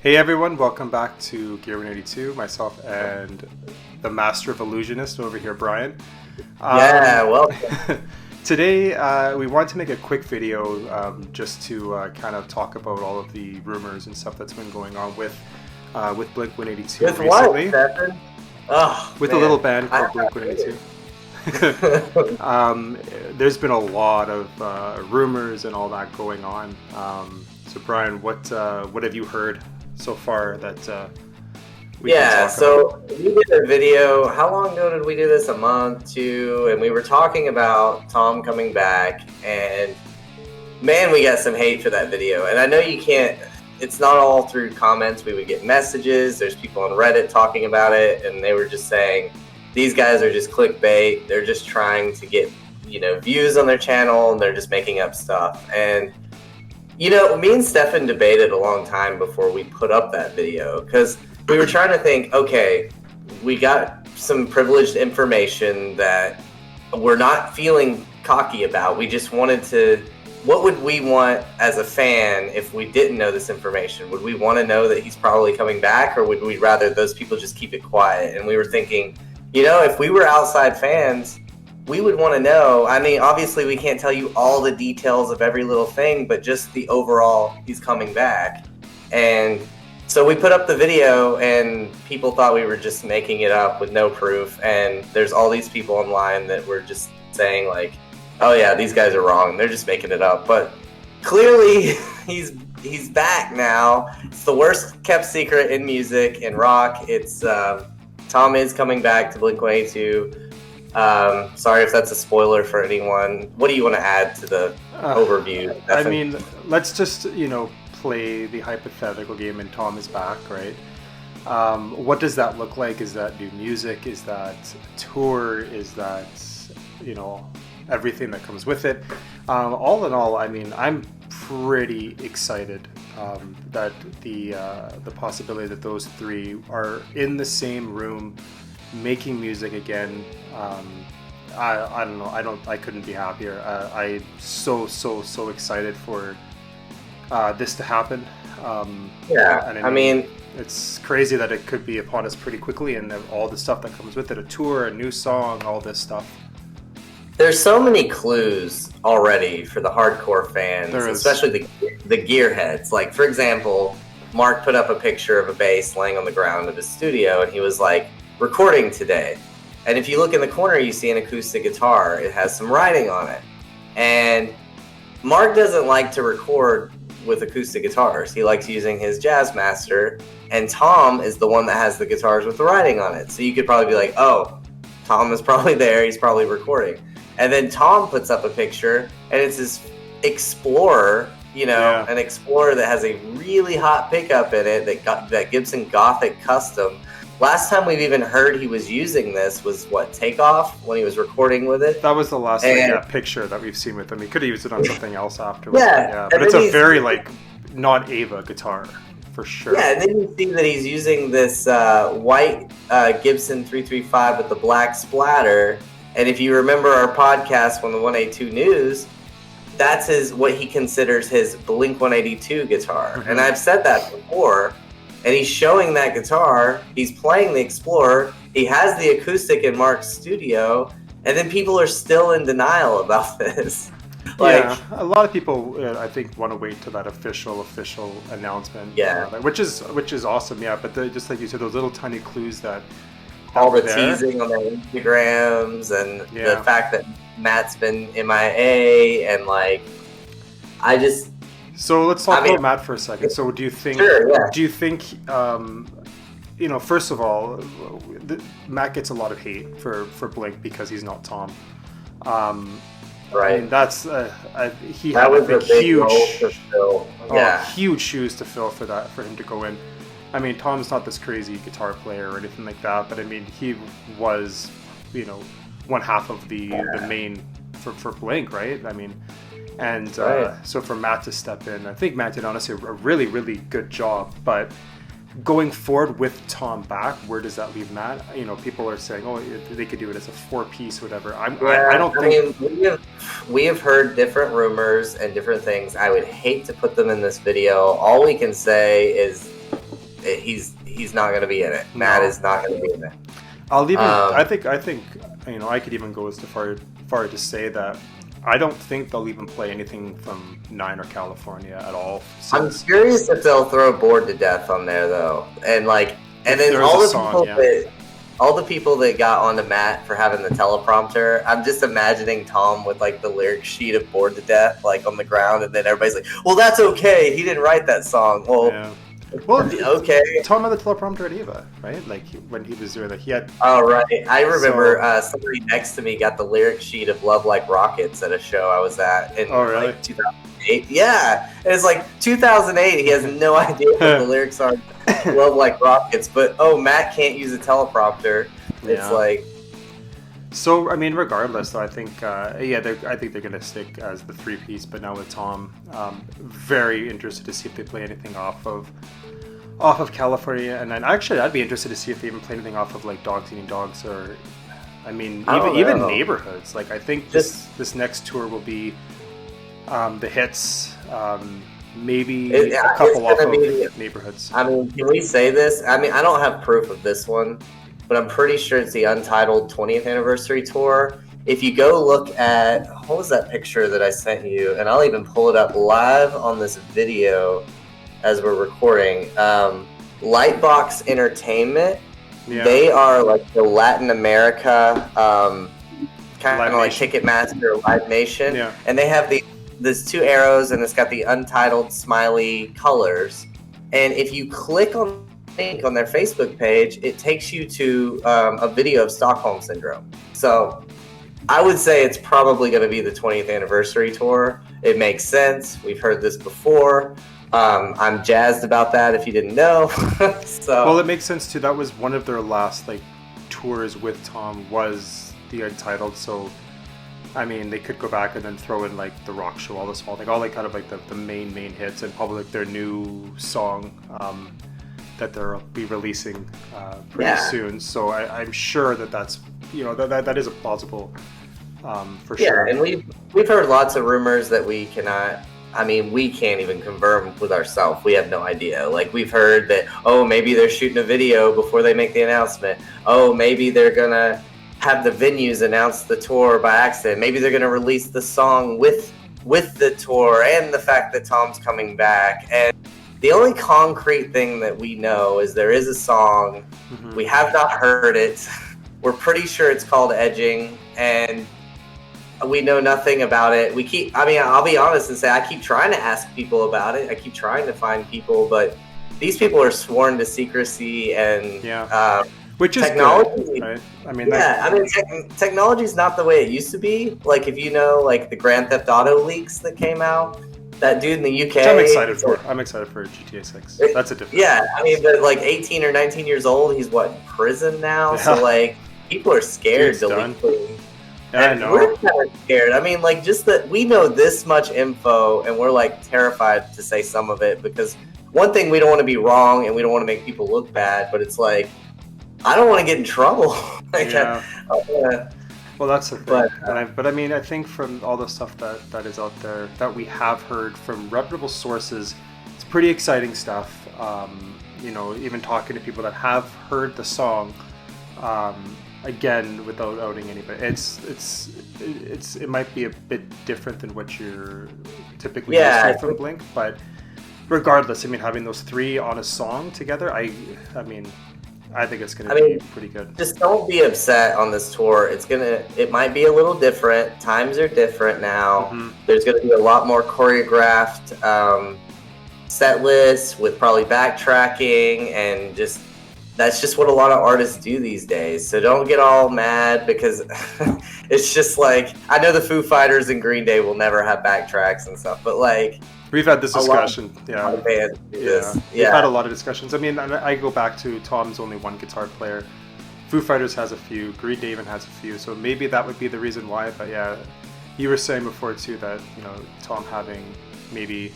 Hey everyone, welcome back to Gear 182. Myself and the master of illusionist over here, Brian. Welcome. Today, we wanted to make a quick video just to kind of talk about all of the rumors and stuff that's been going on with Blink-182 With recently. what, Stefan? With a little band called Blink-182. There's been a lot of rumors and all that going on. So Brian, what have you heard so far that we can talk about? We did a video. How long ago did we do this? A month, two, and we were talking about Tom coming back, and man, we got some hate for that video. And I know you can't, it's not all through comments. We would get messages. There's people on Reddit talking about it, and they were just saying, these guys are just clickbait. They're just trying to get, views on their channel, and they're just making up stuff. And me and Stefan debated a long time before we put up that video, because we were trying to think, okay, we got some privileged information that we're not feeling cocky about. We just wanted to, what would we want as a fan if we didn't know this information? Would we want to know that he's probably coming back, or would we rather those people just keep it quiet? And we were thinking, if we were outside fans, we would want to know. I mean, obviously we can't tell you all the details of every little thing, but just the overall, he's coming back. And so we put up the video, and people thought we were just making it up with no proof. And there's all these people online that were just saying like, oh yeah, these guys are wrong. They're just making it up. But clearly he's back now. It's the worst kept secret in music and rock. It's Tom is coming back to Blink-182. Sorry if that's a spoiler for anyone. What do you want to add to the overview? I mean, let's just, play the hypothetical game and Tom is back, right? What does that look like? Is that new music? Is that tour? Is that, everything that comes with it? All in all, I mean, I'm pretty excited that the possibility that those three are in the same room making music again. I don't know. I couldn't be happier. I'm so excited for this to happen. And I mean, it's crazy that it could be upon us pretty quickly, and all the stuff that comes with it—a tour, a new song, all this stuff. There's so many clues already for the hardcore fans, especially the gearheads. Like, for example, Mark put up a picture of a bass laying on the ground of his studio, and he was like, recording today. And if you look in the corner, you see an acoustic guitar. It has some writing on it. And Mark doesn't like to record with acoustic guitars. He likes using his Jazzmaster, and Tom is the one that has the guitars with the writing on it. So you could probably be like, oh, Tom is probably there. He's probably recording. And then Tom puts up a picture, and it's his Explorer, an Explorer that has a really hot pickup in it, that Gibson Gothic Custom. Last time we've even heard he was using this was Takeoff, when he was recording with it. That was the last picture that we've seen with him. He could have used it on something else afterwards. But it's a very not Ava guitar for sure. Yeah, and then you see that he's using this white Gibson 335 with the black splatter. And if you remember our podcast from the 182 News, that's what he considers his Blink-182 guitar. Mm-hmm. And I've said that before. And he's showing that guitar, he's playing the Explorer, he has the acoustic in Mark's studio, and then people are still in denial about this. A lot of people, I think, want to wait to that official announcement. Which is awesome, but just like you said, those little tiny clues that all the teasing on their Instagrams, and the fact that Matt's been MIA, and So let's talk about Matt for a second. So do you think? Sure, yeah. Do you think? First of all, Matt gets a lot of hate for Blink because he's not Tom. Right. I mean, that's he that had was a big huge, role to fill. Huge shoes to fill for him to go in. I mean, Tom's not this crazy guitar player or anything like that, but I mean, he was, one half of the main for Blink, right? I mean. And so for Matt to step in, I think Matt did honestly a really, really good job. But going forward with Tom back, where does that leave Matt? People are saying, oh, they could do it as a 4-piece, whatever. I don't think. We have heard different rumors and different things. I would hate to put them in this video. All we can say is he's not going to be in it. Matt is not going to be in it. I'll even. I think I could even go as far to say that I don't think they'll even play anything from 9 or California at all. I'm curious if they'll throw Bored to Death on there though, and then all the people that got onto Matt for having the teleprompter. I'm just imagining Tom with like the lyric sheet of Bored to Death like on the ground, and then everybody's like, "Well, that's okay. He didn't write that song." Well. Yeah. Well, okay. Tom had the teleprompter at Eva, right? Like when he was doing that, he had. Oh right, I remember somebody next to me got the lyric sheet of "Love Like Rockets" at a show I was at in like 2008. Yeah, and it's like 2008. He has no idea what the lyrics are. "Love Like Rockets," but Matt can't use a teleprompter. It's like. So I mean, regardless, though, I think I think they're gonna stick as the 3-piece, but now with Tom, very interested to see if they play anything off of California, and then actually I'd be interested to see if they even play anything off of like Dogs Eating Dogs, or I mean even Neighborhoods. Like I think this next tour will be the hits, maybe a couple off of Neighborhoods. I mean, can we say this? I mean, I don't have proof of this one, but I'm pretty sure it's the Untitled 20th Anniversary Tour. If you go look at, what was that picture that I sent you? And I'll even pull it up live on this video as we're recording. Lightbox Entertainment, they are like the Latin America, kind of like Ticketmaster or Live Nation. Yeah. And they have there's 2 arrows, and it's got the Untitled smiley colors. And if you click on link on their Facebook page, it takes you to a video of Stockholm Syndrome. So I would say it's probably going to be the 20th Anniversary Tour. It makes sense. We've heard this before. I'm jazzed about that, if you didn't know. Well, it makes sense too. That was one of their last like tours with Tom, was the Untitled. So I mean, they could go back and then throw in like the rock show, all the small, like all like kind of like the main hits, and probably like their new song that they'll be releasing pretty soon. So I'm sure that's that is a plausible for sure. Yeah, and we've heard lots of rumors that we cannot. I mean, we can't even confirm with ourselves. We have no idea. Like, we've heard that, maybe they're shooting a video before they make the announcement. Maybe they're going to have the venues announce the tour by accident. Maybe they're going to release the song with the tour and the fact that Tom's coming back. And the only concrete thing that we know is there is a song. Mm-hmm. We have not heard it. We're pretty sure it's called Edging, and we know nothing about it. I'll be honest and say I keep trying to ask people about it. I keep trying to find people, but these people are sworn to secrecy, and which is technology. Good, right? I mean, technology is not the way it used to be. Like, if you know, like the Grand Theft Auto leaks that came out, that dude in the UK. Which I'm excited for. I'm excited for GTA 6. That's a different. Yeah, I mean, but like 18 or 19 years old, he's in prison now. Yeah. So like, people are scared to leak things. Yeah, I know. We're kind of scared. I mean, like, just that we know this much info, and we're like terrified to say some of it, because one thing, we don't want to be wrong, and we don't want to make people look bad, but it's like, I don't want to get in trouble. Well, that's the thing. But I mean, I think from all the stuff that is out there that we have heard from reputable sources, it's pretty exciting stuff. Even talking to people that have heard the song, again, without outing anybody, it might be a bit different than what you're typically used to from Blink, but regardless, I mean, having those 3 on a song together, I think it's going to be pretty good. Just don't be upset on this tour. It might be a little different. Times are different now. Mm-hmm. There's going to be a lot more choreographed set lists with probably backtracking, and that's just what a lot of artists do these days. So don't get all mad, because it's just like, I know the Foo Fighters and Green Day will never have backtracks and stuff, but like, we've had this discussion. We've had a lot of discussions. I mean, I go back to Tom's only one guitar player. Foo Fighters has a few. Green Day even has a few. So maybe that would be the reason why. But yeah, you were saying before too that Tom having maybe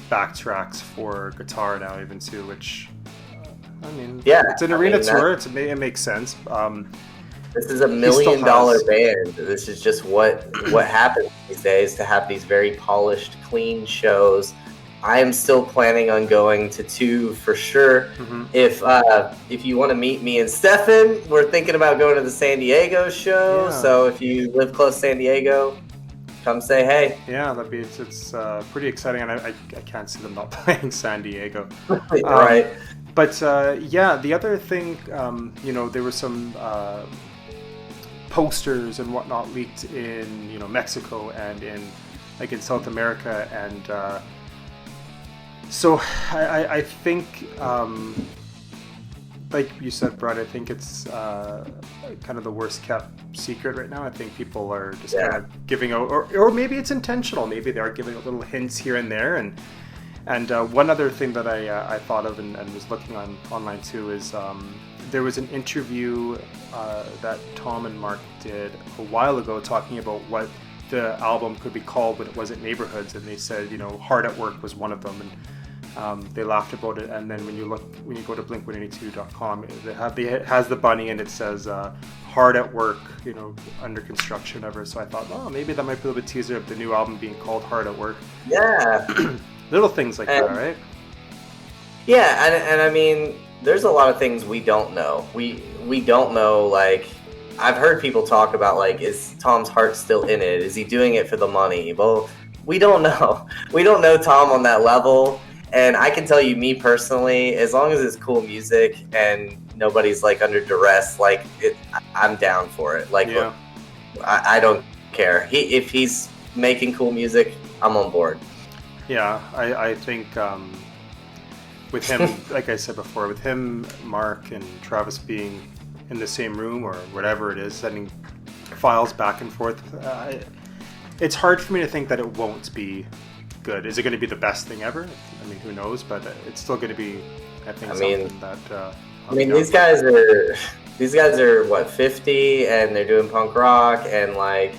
backtracks for guitar now even too, which it's an arena tour. It makes sense. This is $1 million band. This is just what happens these days, to have these very polished, clean shows. I am still planning on going to 2 for sure. If you want to meet me and Stefan, we're thinking about going to the San Diego show. Yeah. So if you live close to San Diego, come say hey. Yeah, it's pretty exciting, and I can't see them not playing San Diego. Right. But yeah, the other thing, there were some posters and whatnot leaked in Mexico and in South America, and so I think like you said, Brad, I think it's kind of the worst kept secret right now. I think people are just kind of giving out, or maybe it's intentional. Maybe they are giving out little hints here and there. And one other thing that I thought of and was looking online too is there was an interview that Tom and Mark did a while ago talking about what the album could be called when it wasn't Neighborhoods, and they said Hard at Work was one of them, and they laughed about it. And then when you go to Blink-182.com, it has the bunny and it says Hard at Work, under construction ever. So I thought, maybe that might be a little bit teaser of the new album being called Hard at Work. Yeah. Little things like that, right? Yeah, and I mean, there's a lot of things we don't know. We don't know, like, I've heard people talk about, like, is Tom's heart still in it? Is he doing it for the money? Well, we don't know. We don't know Tom on that level. And I can tell you, me personally, as long as it's cool music and nobody's, like, under duress, like, I'm down for it. Like, yeah. I don't care. If he's making cool music, I'm on board. Yeah, I think with him, like I said before, with him, Mark, and Travis being in the same room or whatever it is, sending files back and forth, it's hard for me to think that it won't be good. Is it going to be the best thing ever? I mean, who knows? But it's still going to be, I think, something that... these guys are what, 50, and they're doing punk rock, and like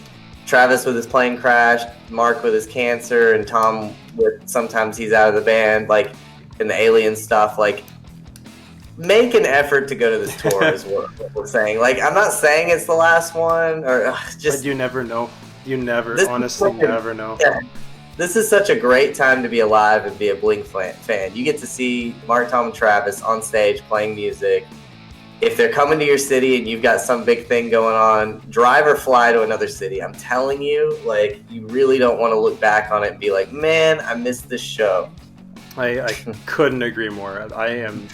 Travis with his plane crash, Mark with his cancer, and Tom with sometimes he's out of the band, like in the alien stuff. Like, make an effort to go to this tour is what we're saying. Like, I'm not saying it's the last one, or just. But you never know. You never know. Yeah. This is such a great time to be alive and be a Blink fan. You get to see Mark, Tom, and Travis on stage playing music. If they're coming to your city and you've got some big thing going on, drive or fly to another city. I'm telling you, like, you really don't want to look back on it and be like, man, I missed this show. I couldn't agree more. I am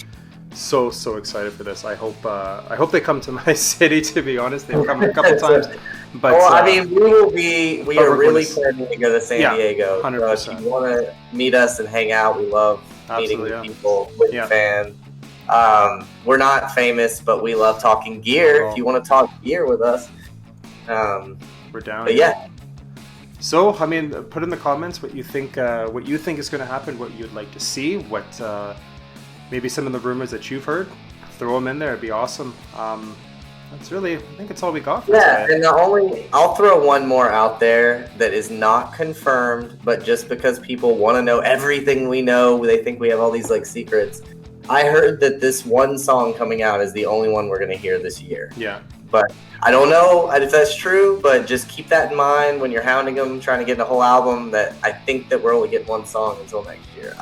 so excited for this. I hope they come to my city, to be honest. They've come a couple times. But, well, I mean, we are really planning to go to San Diego. 100%. So if you want to meet us and hang out, we love meeting with people, with fans. We're not famous, but we love talking gear. If you want to talk gear with us, we're down. But yeah. So, I mean, put in the comments what you think is going to happen, what you'd like to see, what maybe some of the rumors that you've heard. Throw them in there; it'd be awesome. I think it's all we got for today. And I'll throw one more out there that is not confirmed, but just because people want to know everything we know, they think we have all these like secrets. I heard that this one song coming out is the only one we're going to hear this year. Yeah. But I don't know if that's true, but just keep that in mind when you're hounding them, trying to get the whole album, that I think that we're only getting one song until next year.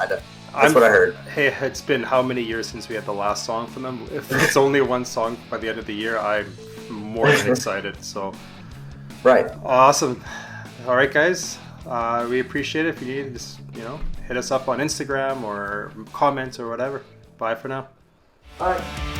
That's what I heard. Hey, it's been how many years since we had the last song from them? If it's only one song by the end of the year, I'm more than excited. So, right. Awesome. All right, guys. We appreciate it. If you need, just hit us up on Instagram or comments or whatever. Bye for now. Bye.